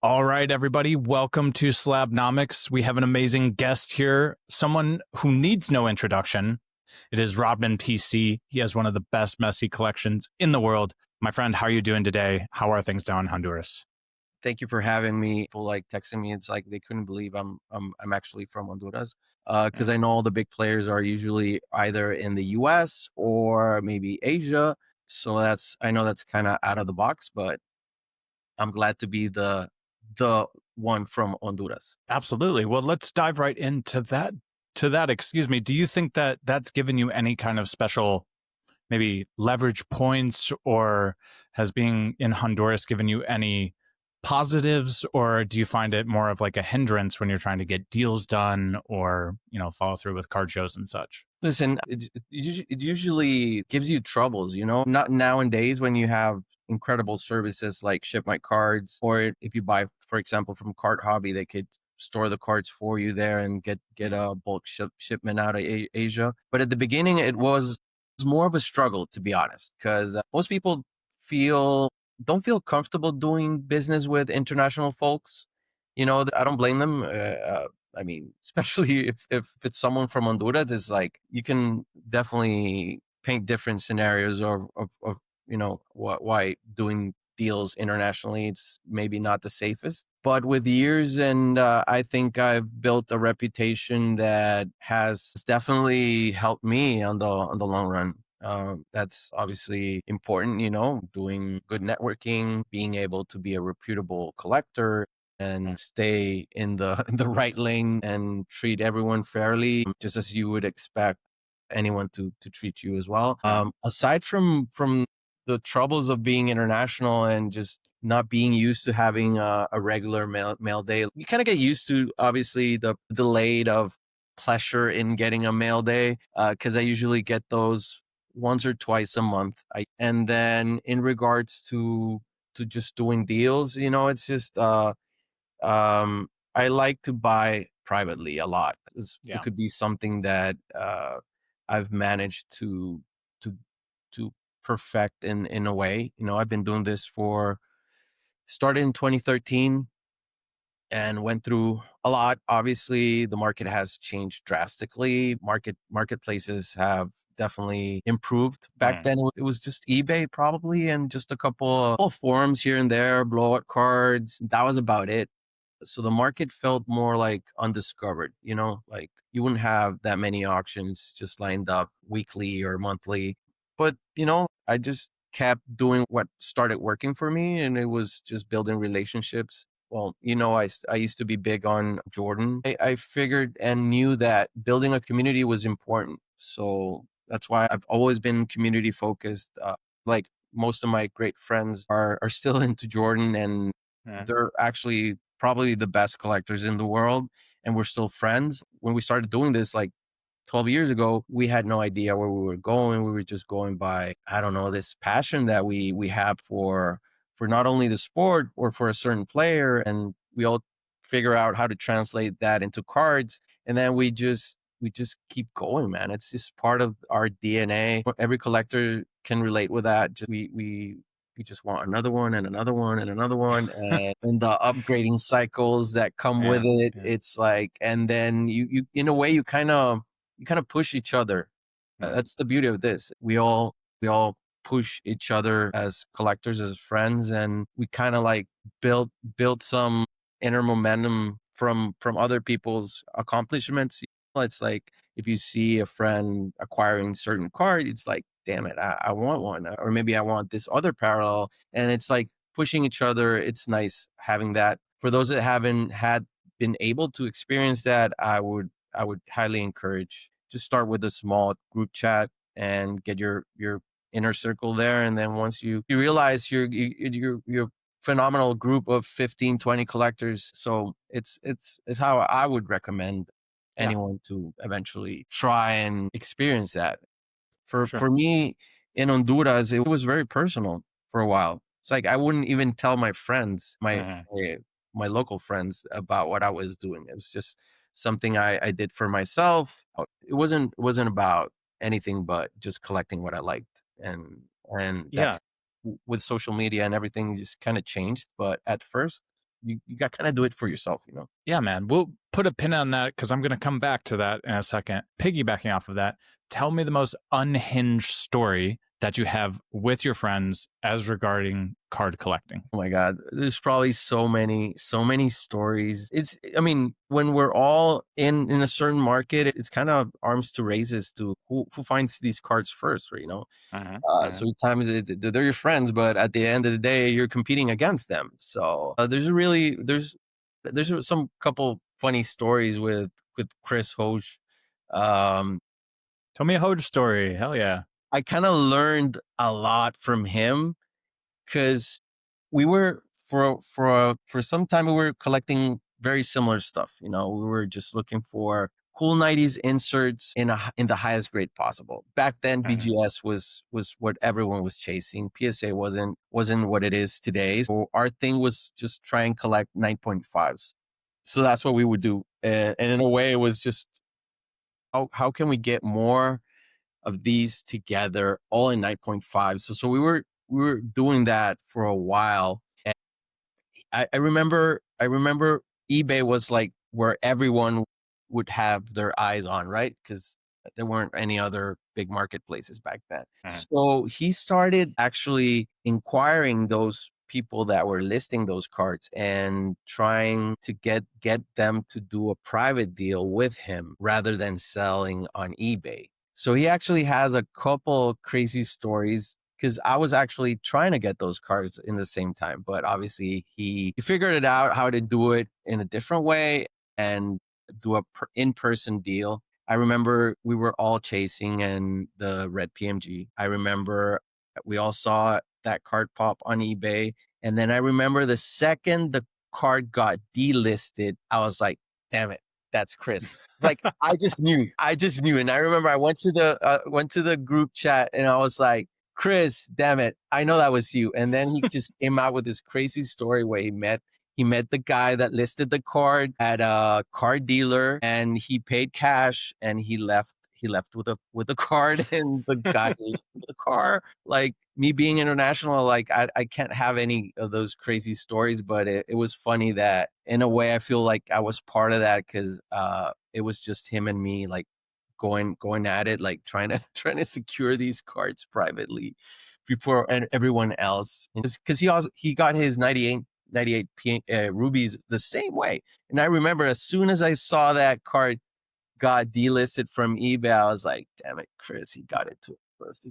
All right, everybody, welcome to Slabnomics. We have an amazing guest here, someone who needs no introduction. It is RodmanPC. He has one of the best Messi collections in the world. My friend, how are you doing today? How are things down in Honduras? Thank you for having me. People like texting me. It's like they couldn't believe I'm actually from Honduras. Because I know all the big players are usually either in the US or maybe Asia. So I know that's kind of out of the box, but I'm glad to be the one from Honduras. Absolutely. Well, let's dive right into that. Excuse me. Do you think that that's given you any kind of special, maybe leverage points, or has being in Honduras given you any positives, or do you find it more of like a hindrance when you're trying to get deals done or, follow through with card shows and such? Listen, it usually gives you troubles, not nowadays when you have incredible services like ShipMyCards, or if you buy, for example, from Card Hobby, they could store the cards for you there and get a bulk shipment out of Asia. But at the beginning, it was more of a struggle, to be honest, because most people don't feel comfortable doing business with international folks. I don't blame them. I mean, especially if it's someone from Honduras, it's like you can definitely paint different scenarios of why doing deals internationally it's maybe not the safest. But with years, and I think I've built a reputation that has definitely helped me on the long run. That's obviously important, doing good networking, being able to be a reputable collector and stay in the in the right lane and treat everyone fairly, just as you would expect anyone to treat you as well. Aside from the troubles of being international and just not being used to having a regular mail day, you kind of get used to obviously the delayed of pleasure in getting a mail day because I usually get those once or twice a month. And then in regards to just doing deals, it's just I like to buy privately a lot. It Yeah. could be something that I've managed to to perfect in a way. I've been doing this started in 2013 and went through a lot. Obviously, the market has changed drastically. Marketplaces have definitely improved. Back then, it was just eBay probably and just a couple of forums here and there, blowout cards. That was about it. So the market felt more like undiscovered, like you wouldn't have that many auctions just lined up weekly or monthly. But, I just kept doing what started working for me, and it was just building relationships. Well, I used to be big on Jordan. I figured and knew that building a community was important. So that's why I've always been community focused. Like most of my great friends are still into Jordan, and Yeah. they're actually probably the best collectors in the world, and we're still friends. When we started doing this, like 12 years ago, we had no idea where we were going. We were just going by, I don't know, this passion that we have for not only the sport or for a certain player. And we all figure out how to translate that into cards. And then we just keep going, man. It's just part of our DNA. Every collector can relate with that. We just want another one and another one and another one, and the upgrading cycles that come with Yeah. it. Yeah. It's like, and then you in a way you kind of push each other. Mm. That's the beauty of this. We all push each other as collectors, as friends, and we kind of like build some inner momentum from other people's accomplishments. It's like if you see a friend acquiring certain card, it's like, damn it, I want one, or maybe I want this other parallel, and it's like pushing each other. It's nice having that. For those that haven't been able to experience that, I would highly encourage just start with a small group chat and get your inner circle there, and then once you realize you're phenomenal group of 15, 20 collectors. So it's how I would recommend Yeah, anyone to eventually try and experience that. for For sure. me in Honduras, it was very personal for a while. It's like I wouldn't even tell my friends, Mhm. my local friends, about what I was doing. It was just something I did for myself. It wasn't about anything but just collecting what I liked, and that Yeah. with social media and everything just kind of changed. But at first, you got kind of do it for yourself, you know. Yeah, man. We'll put a pin on that because I'm going to come back to that in a second. Piggybacking off of that, tell me the most unhinged story that you have with your friends as regarding card collecting. Oh my God, there's probably so many stories. I mean, when we're all in a certain market, it's kind of arms to raises to who finds these cards first, right? You know, so sometimes they're your friends, but at the end of the day, you're competing against them. So there's some couple funny stories with Chris Hoge. Um, Tell me a Hoj story. Hell yeah. I kind of learned a lot from him because we were for some time we were collecting very similar stuff. You know, we were just looking for cool 90s inserts in the highest grade possible. Back then, BGS was what everyone was chasing. PSA wasn't what it is today. So our thing was just try and collect 9.5s. So that's what we would do. And in a way, it was just how can we get more of these together, all in 9.5. So we were doing that for a while. And I remember eBay was like where everyone would have their eyes on, right? Because there weren't any other big marketplaces back then. So he started actually inquiring those people that were listing those cards and trying to get them to do a private deal with him rather than selling on eBay. So he actually has a couple crazy stories because I was actually trying to get those cards in the same time, but obviously he figured it out how to do it in a different way and do a in-person deal. I remember we were all chasing and the red PMG. I remember we all saw that card pop on eBay. And then I remember the second the card got delisted, I was like, damn it, that's Chris. Like I just knew. And I remember I went to the group chat and I was like, Chris, damn it, I know that was you. And then he just came out with this crazy story where he met the guy that listed the card at a car dealer and he paid cash and he left with a card and the guy with the car. Like me being international, like I can't have any of those crazy stories, but it was funny that in a way I feel like I was part of that because it was just him and me like going at it, like trying to secure these cards privately before everyone else. Because he got his 98 rubies the same way. And I remember as soon as I saw that card got delisted from eBay, I was like, damn it, Chris, he got it too first.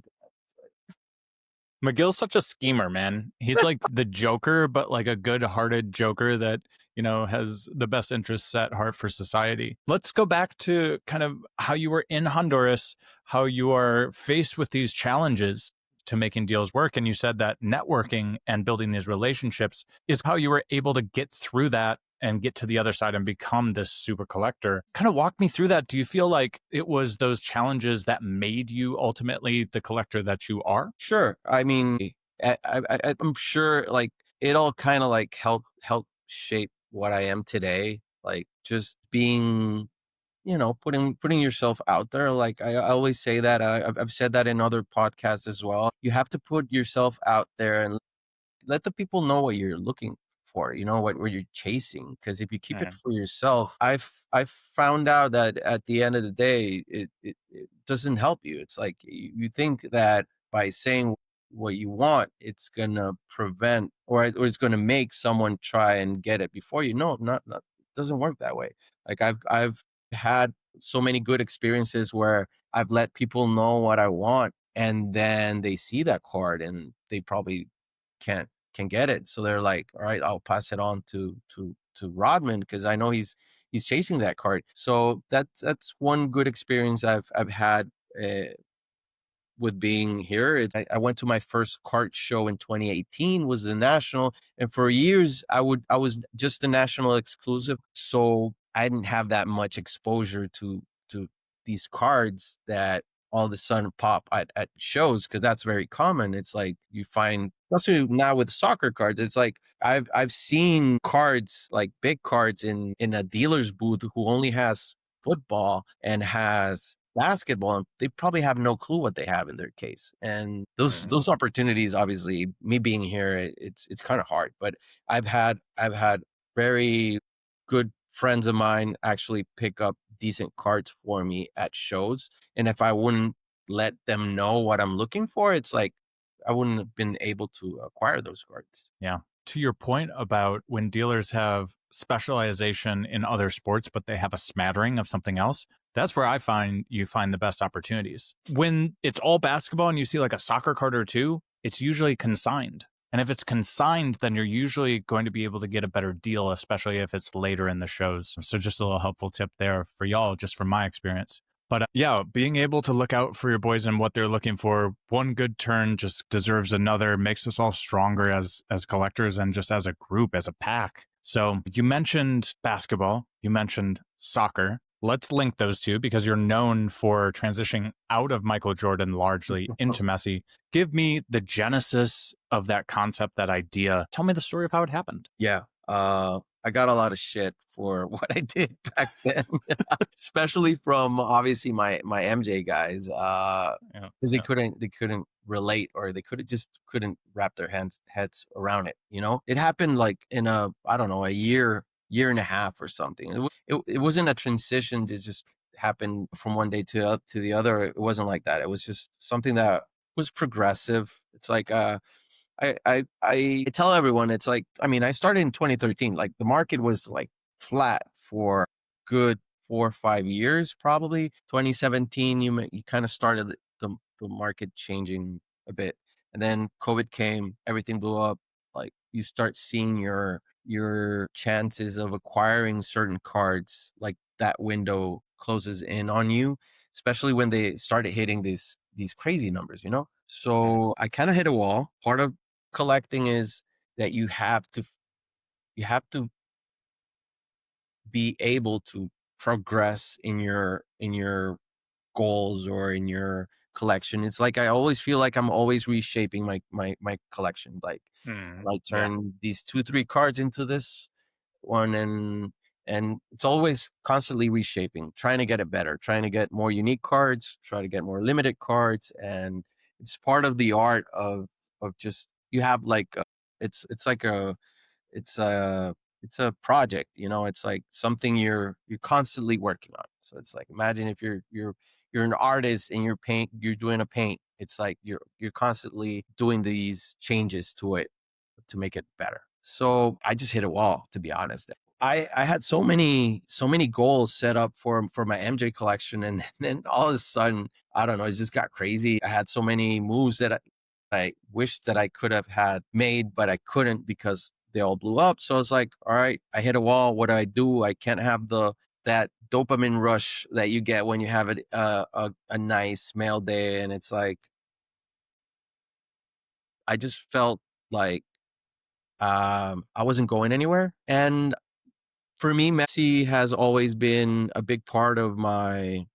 McGill's such a schemer, man. He's like the Joker, but like a good-hearted Joker that, has the best interests at heart for society. Let's go back to kind of how you were in Honduras, how you are faced with these challenges to making deals work. And you said that networking and building these relationships is how you were able to get through that and get to the other side and become this super collector. Kind of walk me through that. Do you feel like it was those challenges that made you ultimately the collector that you are? Sure. I mean, I'm sure like it all kind of like helped shape what I am today. Like just being, putting yourself out there. Like I always say that I've said that in other podcasts as well. You have to put yourself out there and let the people know what you're looking for, what you're chasing. Because if you keep it for yourself, I've found out that at the end of the day, it doesn't help you. It's like you think that by saying what you want, it's gonna prevent or it's gonna make someone try and get it before you. No, not it doesn't work that way. Like I've had so many good experiences where I've let people know what I want and then they see that card and they probably can get it. So they're like, all right, I'll pass it on to Rodman because I know he's chasing that card. So that's one good experience I've had with being here. I went to my first cart show in 2018, was the national, and for years I was just the national exclusive. So I didn't have that much exposure to these cards that all of a sudden pop at shows because that's very common. It's like you find, especially now with soccer cards, it's like I've seen cards like big cards in a dealer's booth who only has football and has basketball, and they probably have no clue what they have in their case. And those opportunities, obviously, me being here, it's kind of hard. But I've had very good friends of mine actually pick up decent cards for me at shows. And if I wouldn't let them know what I'm looking for, it's like I wouldn't have been able to acquire those cards. Yeah. To your point about when dealers have specialization in other sports, but they have a smattering of something else, that's where I find you find the best opportunities. When it's all basketball and you see like a soccer card or two, it's usually consigned. And if it's consigned, then you're usually going to be able to get a better deal, especially if it's later in the shows. So just a little helpful tip there for y'all, just from my experience. But yeah, being able to look out for your boys and what they're looking for, one good turn just deserves another, makes us all stronger as collectors and just as a group, as a pack. So you mentioned basketball, you mentioned soccer. Let's link those two because you're known for transitioning out of Michael Jordan largely into Messi. Give me the genesis of that concept, that idea. Tell me the story of how it happened. Yeah. I got a lot of shit for what I did back then, especially from obviously my MJ guys, because they couldn't relate, or they couldn't wrap their heads around it. You know, it happened like in I don't know, a year and a half or something. It wasn't a transition to just happen from one day to the other. It wasn't like that. It was just something that was progressive. It's like I tell everyone, it's like, I mean, I started in 2013. Like the market was like flat for good 4 or 5 years, probably. 2017, you kind of started the market changing a bit, and then COVID came, everything blew up. Like you start seeing your chances of acquiring certain cards, like that window closes in on you, especially when they started hitting these crazy numbers, you know? So I kind of hit a wall. Part of collecting is that you have to be able to progress in your goals or in your collection. It's like I always feel like I'm always reshaping my collection. Like I Yeah. turn these 2-3 cards into this one, and it's always constantly reshaping, trying to get it better, trying to get more unique cards, try to get more limited cards. And it's part of the art of just, you have like it's like a it's a it's a project, you know. It's like something you're constantly working on. So it's like, imagine if you're an artist and you're doing a paint. It's like you're constantly doing these changes to it to make it better. So I just hit a wall, to be honest. I had so many goals set up for my MJ collection, and then all of a sudden, I don't know, it just got crazy. I had so many moves that I wished that I could have had made, but I couldn't because they all blew up. So I was like, all right, I hit a wall. What do I do? I can't have that dopamine rush that you get when you have a nice mail day, and it's like I just felt like I wasn't going anywhere. And for me, Messi has always been a big part of my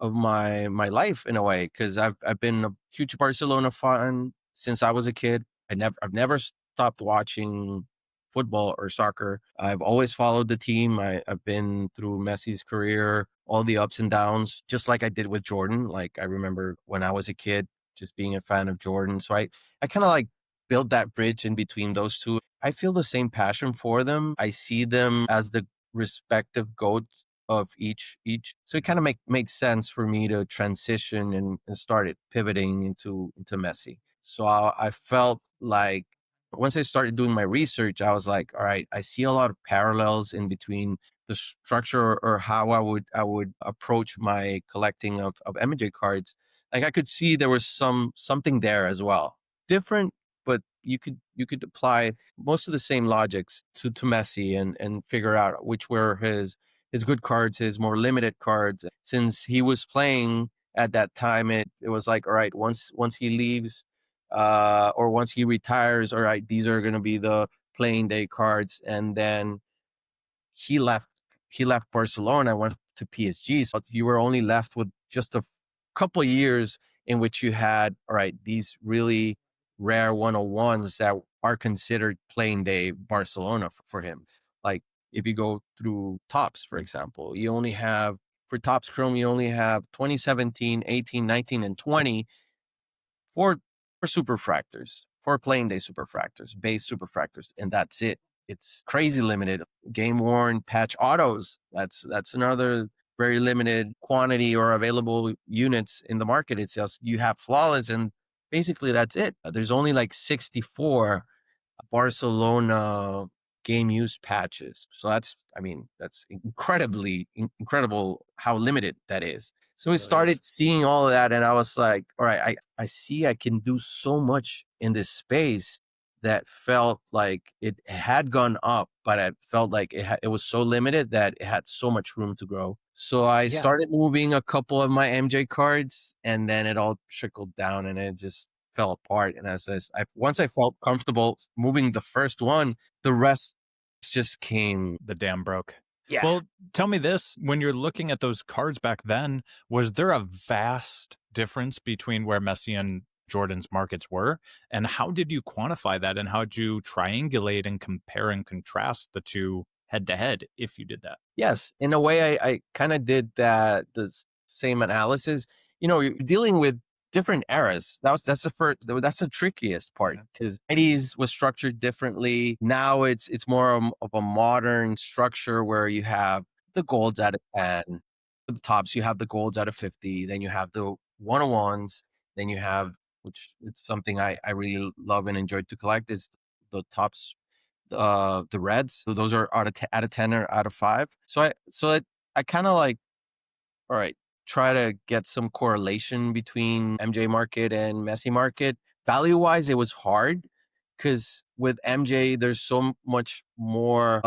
life in a way, because I've been a huge Barcelona fan since I was a kid. I've never stopped watching football or soccer. I've always followed the team. I've been through Messi's career, all the ups and downs, just like I did with Jordan. Like I remember when I was a kid, just being a fan of Jordan. So I kind of like built that bridge in between those two. I feel the same passion for them. I see them as the respective goats of each. So it kind of made sense for me to transition and started pivoting into Messi. So I felt like once I started doing my research, I was like, all right, I see a lot of parallels in between the structure or how I would approach my collecting of MJ cards. Like I could see there was something there as well. Different, but you could apply most of the same logics to Messi and figure out which were his good cards, his more limited cards. Since he was playing at that time, it was like, all right, once he leaves, or once he retires, all right, these are going to be the playing day cards. And then he left he left Barcelona, went to PSG. So you were only left with just a couple of years in which you had, all right, these really rare 101s that are considered playing day Barcelona for him. Like if you go through Tops, for example, you only have, for Tops Chrome, you only have 2017, 18, 19, and 20 for Superfractors, for playing day Superfractors, base Superfractors, and that's it. it's crazy limited. Game worn patch autos. That's another very limited quantity or available units in the market. It's just you have flawless, and basically that's it. There's only like 64 Barcelona game use patches. So that's incredible how limited that is. So we started seeing all of that, and I was like, all right, I see I can do so much in this space that felt like it had gone up, but it felt like it was so limited that it had so much room to grow. So I started moving a couple of my MJ cards, and then it all trickled down, and it just fell apart. And once I felt comfortable moving the first one, the rest just came. The dam broke. Yeah. Well, tell me this, when you're looking at those cards back then, was there a vast difference between where Messi and Jordan's markets were? And how did you quantify that? And how did you triangulate and compare and contrast the two head to head, if you did that? Yes. In a way, I kind of did the same analysis. You're dealing with different eras. That's the trickiest part, because 90s was structured differently. Now it's more of a modern structure where you have the golds out of 10, the tops, you have the golds out of 50, then you have the 101s, then you have, which it's something I really love and enjoy to collect, is the tops, the reds. So those are out of 10 or out of 5. So I kind of like, all right, try to get some correlation between MJ market and Messi market. Value wise, it was hard because with MJ, there's so much more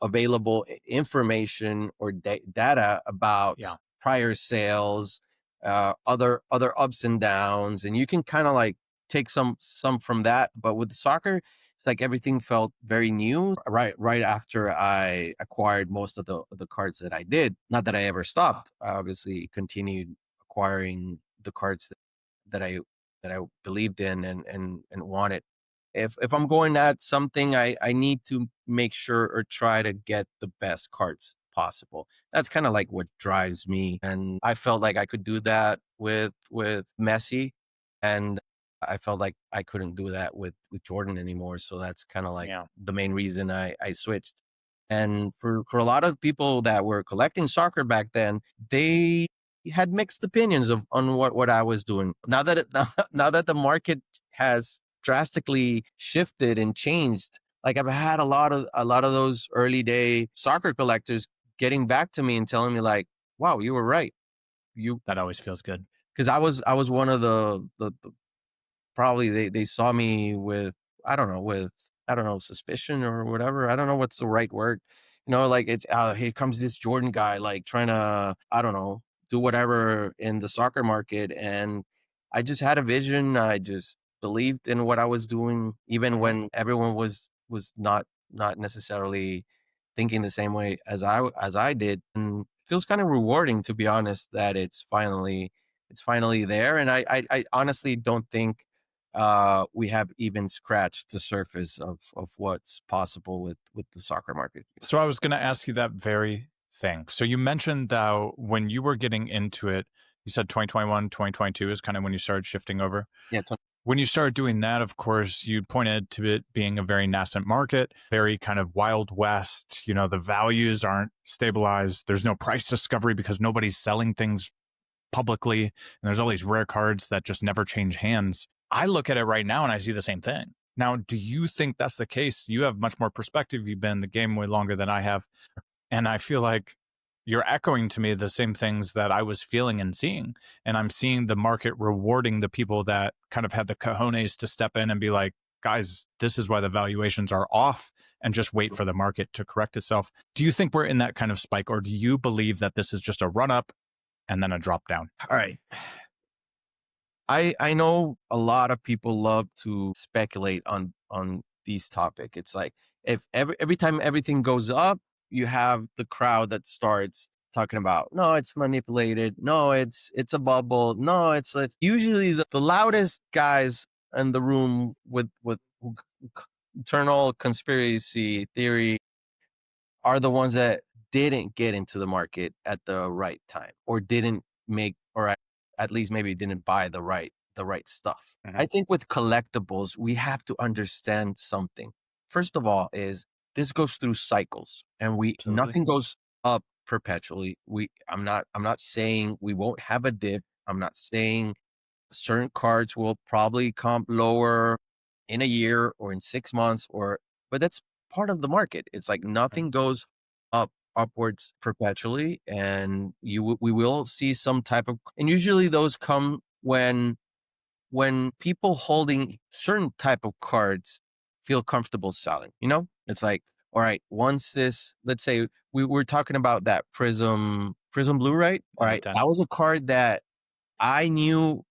available information or data about prior sales, other ups and downs, and you can kind of like take some from that. But with soccer, it's like everything felt very new. Right after I acquired most of the cards that I did. Not that I ever stopped. I obviously continued acquiring the cards that I believed in and wanted. If I'm going at something, I need to make sure or try to get the best cards possible. That's kind of like what drives me. And I felt like I could do that with Messi, and I felt like I couldn't do that with Jordan anymore. So that's kind of like the main reason I switched. And for a lot of people that were collecting soccer back then, they had mixed opinions on what I was doing. Now that now that the market has drastically shifted and changed, like I've had a lot of those early day soccer collectors getting back to me and telling me like, "Wow, you were right." That always feels good, because I was one of the probably they saw me with I don't know suspicion or whatever. I don't know what's the right word. Like it's here comes this Jordan guy like trying to I don't know do whatever in the soccer market, and I just had a vision. I just believed in what I was doing, even when everyone was not necessarily thinking the same way as I did. And it feels kind of rewarding, to be honest, that it's finally there. And I honestly don't think we have even scratched the surface of what's possible with the soccer market. So I was going to ask you that very thing. So you mentioned that when you were getting into it, you said 2021, 2022 is kind of when you started shifting over. Yeah. When you started doing that, of course, you pointed to it being a very nascent market, very kind of wild west. The values aren't stabilized. There's no price discovery because nobody's selling things publicly. And there's all these rare cards that just never change hands. I look at it right now and I see the same thing. Now, do you think that's the case? You have much more perspective. You've been in the game way longer than I have. And I feel like you're echoing to me the same things that I was feeling and seeing. And I'm seeing the market rewarding the people that kind of had the cojones to step in and be like, guys, this is why the valuations are off, and just wait for the market to correct itself. Do you think we're in that kind of spike, or do you believe that this is just a run up and then a drop down? All right. I know a lot of people love to speculate on these topics. It's like if every time everything goes up, you have the crowd that starts talking about, no, it's manipulated. No, it's a bubble. No, it's usually the loudest guys in the room with eternal conspiracy theory are the ones that didn't get into the market at the right time, or didn't make, or at least maybe didn't buy the right stuff. Mm-hmm. I think with collectibles, we have to understand something. First of all, is this goes through cycles, and Absolutely. nothing goes up perpetually. I'm not saying we won't have a dip. I'm not saying certain cards will probably comp lower in a year or in 6 months, but that's part of the market. It's like nothing goes upwards perpetually, and we will see some type of, and usually those come when people holding certain type of cards feel comfortable selling. It's like, all right, once this, let's say we were talking about that Prism Blue, right? All Yeah, right, 10. that was a card that I knew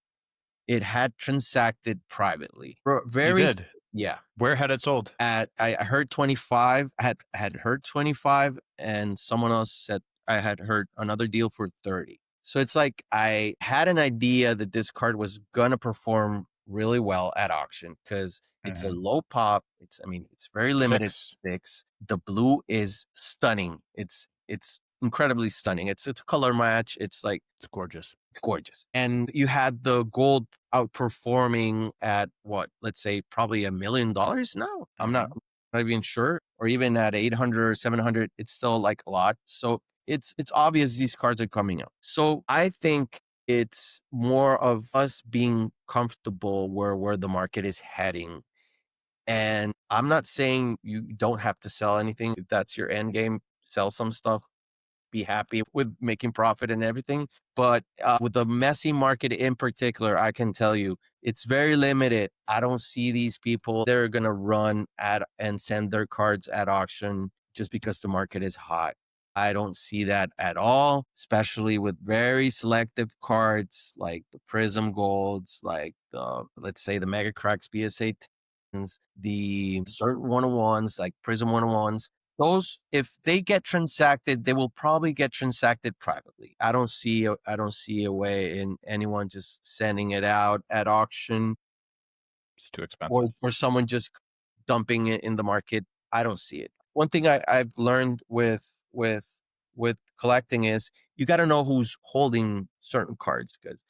it had transacted privately. You Very, did. yeah. Where had it sold? I heard 25. I had heard 25, and someone else said I had heard another deal for 30. So it's like I had an idea that this card was gonna perform really well at auction because it's a low pop. It's very limited. 6. 6. The blue is stunning. It's incredibly stunning. It's a color match. It's like It's gorgeous. it's gorgeous. And you had the gold outperforming at what, let's say probably $1 million now. I'm not even sure. Or even at 800 or 700, it's still like a lot. So it's obvious these cards are coming out. So I think it's more of us being comfortable where the market is heading. And I'm not saying you don't have to sell anything. If that's your end game, sell some stuff, be happy with making profit and everything. But with the Messi market in particular, I can tell you it's very limited. I don't see these people. They're going to run at and send their cards at auction just because the market is hot. I don't see that at all, especially with very selective cards like the Prism Golds, like let's say the Mega Cracks BSA 10s, the certain 101s like Prism 101s. Those, if they get transacted, they will probably get transacted privately. I don't see a way in anyone just sending it out at auction It's too expensive. or someone just dumping it in the market. I don't see it. One thing I've learned with collecting is you got to know who's holding certain cards because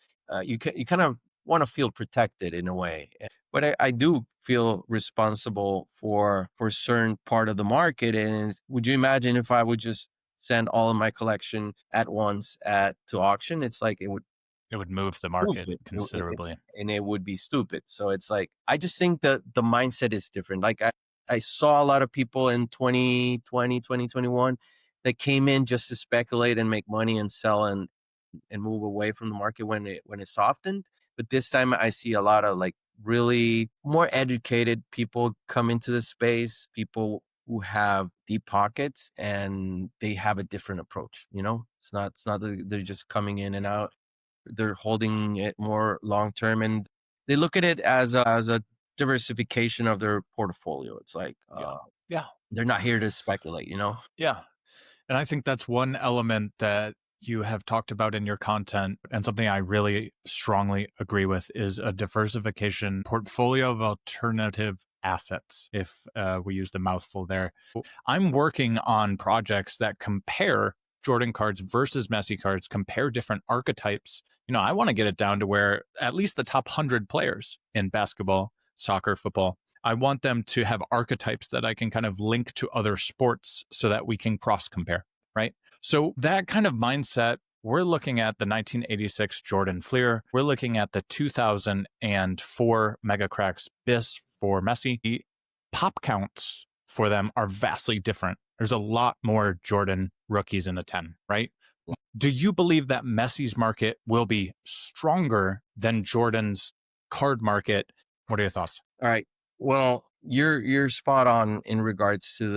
you kind of want to feel protected in a way. But I do feel responsible for certain part of the market. And would you imagine if I would just send all of my collection at once to auction? It's like it would move the market stupid. considerably. And it would be stupid. So it's like, I just think that the mindset is different. Like I saw a lot of people in 2020, 2021 that came in just to speculate and make money and sell and move away from the market when it softened. But this time I see a lot of like really more educated people come into the space, people who have deep pockets and they have a different approach. It's not that they're just coming in and out. They're holding it more long term, and they look at it as a diversification of their portfolio. It's like Yeah. they're not here to speculate. Yeah. And I think that's one element that you have talked about in your content, and something I really strongly agree with is a diversification portfolio of alternative assets, if we use the mouthful there. I'm working on projects that compare Jordan cards versus Messi cards, compare different archetypes. I want to get it down to where at least the top 100 players in basketball, soccer, football, I want them to have archetypes that I can kind of link to other sports so that we can cross compare, right? So that kind of mindset, we're looking at the 1986 Jordan Fleer. We're looking at the 2004 Mega Cracks BIS for Messi. The pop counts for them are vastly different. There's a lot more Jordan rookies in the 10, right? Do you believe that Messi's market will be stronger than Jordan's card market? What are your thoughts? All right. Well, you're spot on in regards to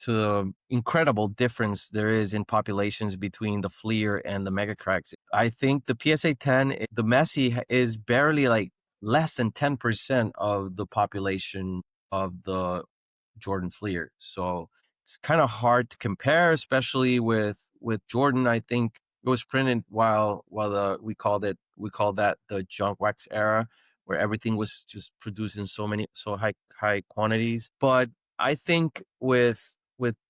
the incredible difference there is in populations between the Fleer and the Mega Cracks. I think the PSA 10, the Messi is barely like less than 10% of the population of the Jordan Fleer. So it's kind of hard to compare, especially with Jordan. I think it was printed while we called that the junk wax era, where everything was just produced in so high quantities. But I think with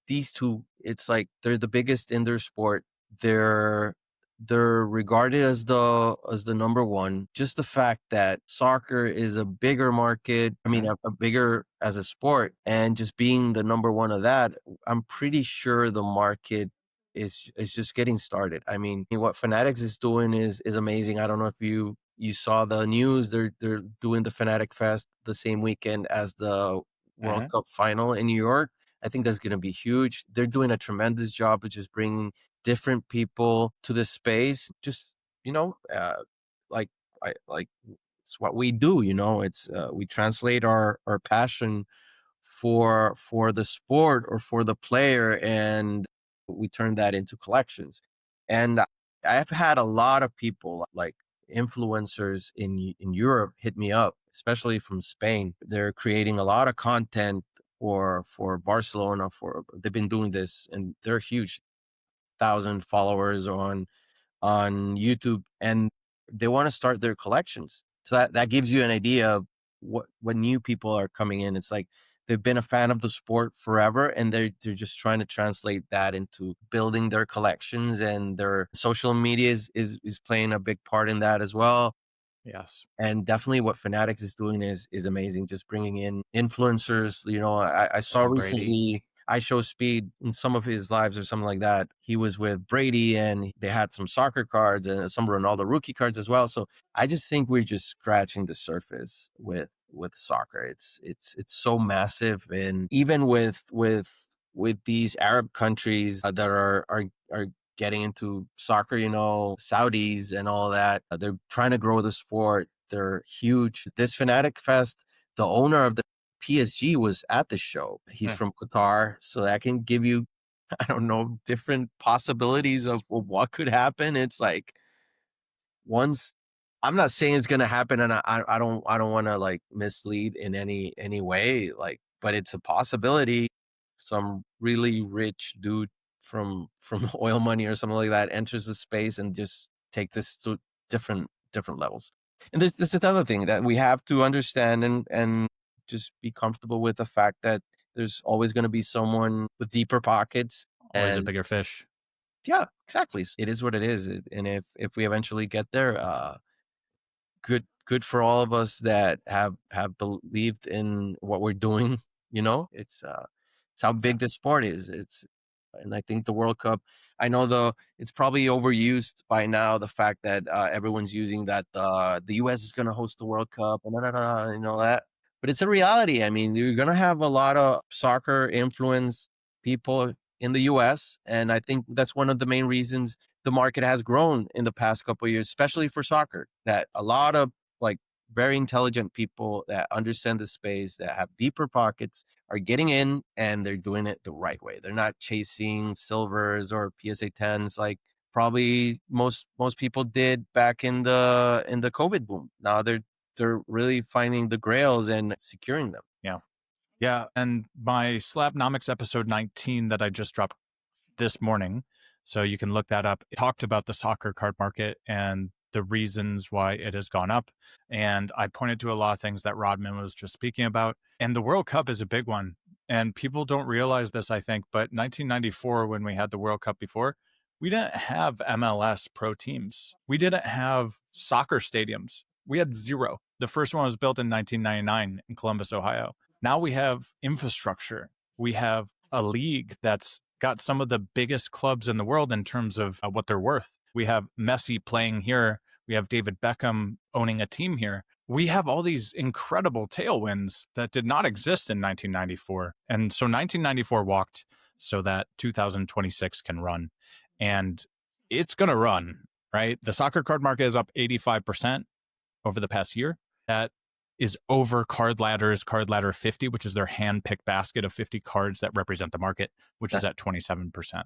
these two, it's like they're the biggest in their sport. They're they're regarded as the number one. Just the fact that soccer is a bigger market, I mean, a bigger as a sport, and just being the number one of that, I'm pretty sure the market is just getting started. I mean, what Fanatics is doing is amazing. I don't know if you saw the news. They're doing the Fanatic Fest the same weekend as the World Cup final in New York. I think that's going to be huge. They're doing a tremendous job of just bringing different people to the space. Just like like it's what we do. It's we translate our passion for the sport or for the player, and we turn that into collections. And I've had a lot of people, like influencers in Europe, hit me up, especially from Spain. They're creating a lot of content for Barcelona. They've been doing this, and they're huge, 1,000 followers on YouTube, and they want to start their collections. So that gives you an idea of what new people are coming in. It's like they've been a fan of the sport forever, and they're just trying to translate that into building their collections, and their social media is playing a big part in that as well. Yes. And definitely what Fanatics is doing is amazing. Just bringing in influencers. I saw recently, I Show Speed in some of his lives or something like that. He was with Brady, and they had some soccer cards and some Ronaldo rookie cards as well. So I just think we're just scratching the surface with soccer. It's so massive, and even with these Arab countries that are getting into soccer, Saudis and all that, they're trying to grow the sport. They're huge. This Fanatic Fest, the owner of the PSG was at the show. He's from Qatar, so that can give you, I don't know, different possibilities of what could happen. It's like, once, I'm not saying it's gonna happen, and I don't want to like mislead in any way, like, but it's a possibility. Some really rich dude from oil money or something like that enters the space and just take this to different levels. And there's another thing that we have to understand, and just be comfortable with the fact that there's always going to be someone with deeper pockets. Always a And bigger fish. yeah, exactly. It is what it is. And if we eventually get there, good for all of us that have believed in what we're doing. It's how big the sport is. And I think the World Cup, I know it's probably overused by now, the fact that everyone's using that the US is going to host the World Cup and that. But it's a reality. I mean, you're going to have a lot of soccer influence people in the US, and I think that's one of the main reasons the market has grown in the past couple of years, especially for soccer, that a lot of like very intelligent people that understand the space, that have deeper pockets, are getting in, and they're doing it the right way. They're not chasing silvers or PSA 10s like probably most people did back in the COVID boom. Now they're really finding the grails and securing them. Yeah. And my Slabnomics episode 19 that I just dropped this morning, so you can look that up, it talked about the soccer card market and the reasons why it has gone up. And I pointed to a lot of things that Rodman was just speaking about. And the World Cup is a big one. And people don't realize this, I think, but 1994, when we had the World Cup before, we didn't have MLS pro teams. We didn't have soccer stadiums. We had zero. The first one was built in 1999 in Columbus, Ohio. Now we have infrastructure. We have a league that's got some of the biggest clubs in the world in terms of what they're worth. We have Messi playing here. We have David Beckham owning a team here. We have all these incredible tailwinds that did not exist in 1994. And so 1994 walked so that 2026 can run. And it's going to run, right? The soccer card market is up 85% over the past year. That is over Card Ladder 50, which is their hand-picked basket of 50 cards that represent the market, which is at 27%.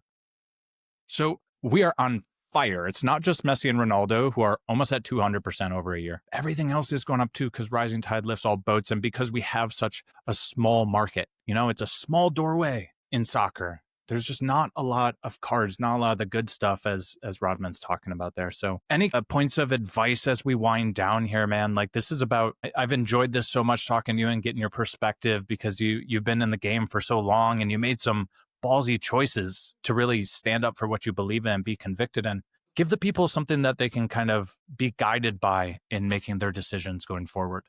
So we are on fire. It's not just Messi and Ronaldo who are almost at 200% over a year. Everything else is going up too, because rising tide lifts all boats, and because we have such a small market. It's a small doorway in soccer. There's just not a lot of cards, not a lot of the good stuff as Rodman's talking about there. So any points of advice as we wind down here, man? Like, this is about, I've enjoyed this so much talking to you and getting your perspective, because you've been in the game for so long, and you made some ballsy choices to really stand up for what you believe in and be convicted in. give the people something that they can kind of be guided by in making their decisions going forward?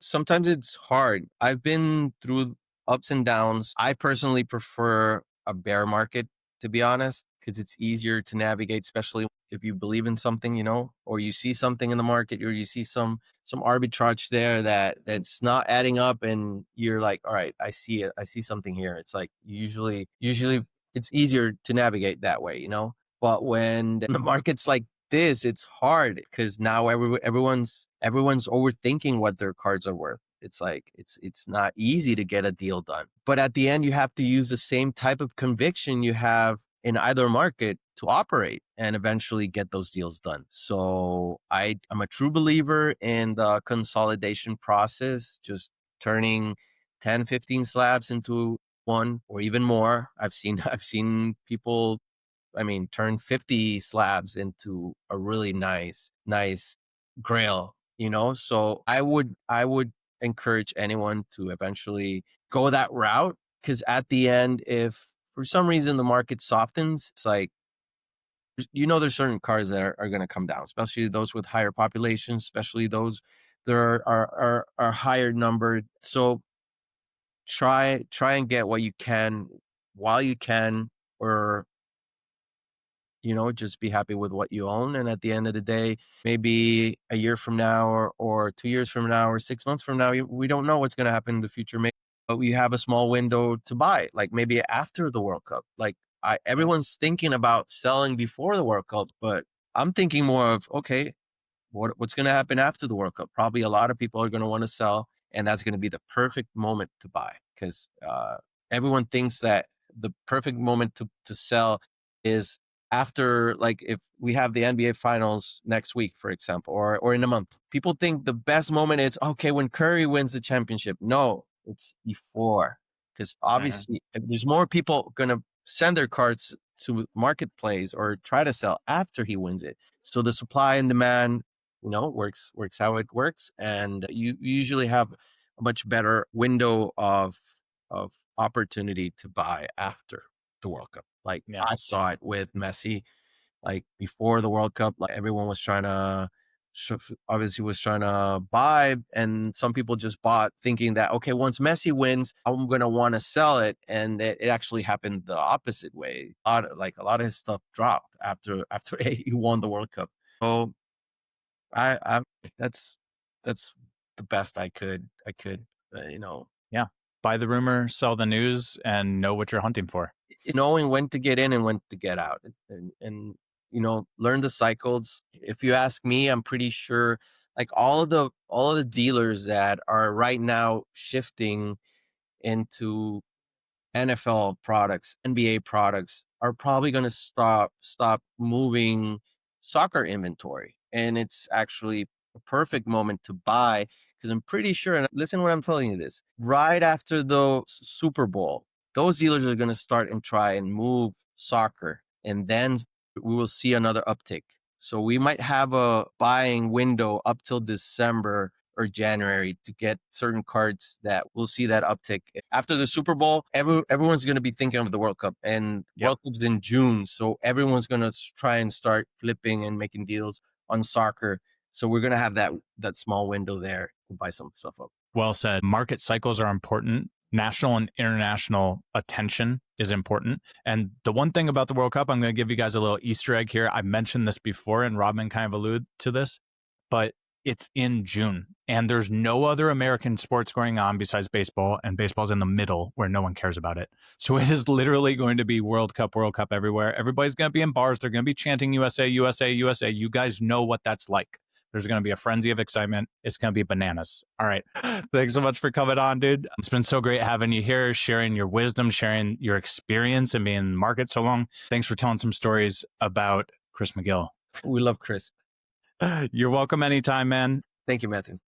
Sometimes it's hard. I've been through ups and downs. I personally prefer a bear market, to be honest, because it's easier to navigate, especially if you believe in something, or you see something in the market, or you see some arbitrage there that's not adding up, and you're like, all right, I see it. I see something here. It's like usually it's easier to navigate that way. But when the market's like this, it's hard because now everyone's overthinking what their cards are worth. It's like it's not easy to get a deal done. But at the end, you have to use the same type of conviction you have in either market to operate and eventually get those deals done. So I'm a true believer in the consolidation process, just turning 10, 15 slabs into one or even more. I've seen people, turn 50 slabs into a really nice grail, So I would encourage anyone to eventually go that route, because at the end, if for some reason the market softens, it's like, there's certain cars that are going to come down, especially those with higher populations, especially those that are higher numbered. So try and get what you can while you can, or just be happy with what you own. And at the end of the day, maybe a year from now or 2 years from now or 6 months from now, we don't know what's going to happen in the future. Maybe, but we have a small window to buy, like maybe after the World Cup. Like everyone's thinking about selling before the World Cup, but I'm thinking more of, okay, what's going to happen after the World Cup? Probably a lot of people are going to want to sell, and that's going to be the perfect moment to buy, because everyone thinks that the perfect moment to sell is after, like, if we have the NBA finals next week, for example, or in a month. People think the best moment is, okay, when Curry wins the championship. No, it's before, because obviously there's more people going to send their cards to marketplace or try to sell after he wins it. So the supply and demand, works how it works, and you usually have a much better window of opportunity to buy after the World Cup. Like I saw it with Messi, like before the World Cup, like everyone was obviously was trying to buy, and some people just bought thinking that, okay, once Messi wins, I'm going to want to sell it. And it actually happened the opposite way. A lot of his stuff dropped after he won the World Cup. So I that's the best I could, Yeah. Buy the rumor, sell the news, and know what you're hunting for. Knowing when to get in and when to get out, and learn the cycles. If you ask me, I'm pretty sure like all of the dealers that are right now shifting into NFL products, NBA products, are probably going to stop moving soccer inventory. And it's actually a perfect moment to buy, because I'm pretty sure, and listen when I'm telling you this, right after the Super Bowl, those dealers are going to start and try and move soccer, and then we will see another uptick. So we might have a buying window up till December or January to get certain cards that we'll see that uptick. After the Super Bowl, everyone's going to be thinking of the World Cup, and World Cup's in June. So everyone's going to try and start flipping and making deals on soccer. So we're going to have that small window there to buy some stuff up. Well said. Market cycles are important. National and international attention is important. And the one thing about the World Cup, I'm going to give you guys a little Easter egg here. I mentioned this before, and Rodman kind of alluded to this, but it's in June, and there's no other American sports going on besides baseball, and baseball's in the middle where no one cares about it. So it is literally going to be World Cup everywhere. Everybody's going to be in bars. They're going to be chanting USA, USA, USA. You guys know what that's like. There's going to be a frenzy of excitement. It's going to be bananas. All right. Thanks so much for coming on, dude. It's been so great having you here, sharing your wisdom, sharing your experience, and being in the market so long. Thanks for telling some stories about Chris McGill. We love Chris. You're welcome anytime, man. Thank you, Matthew.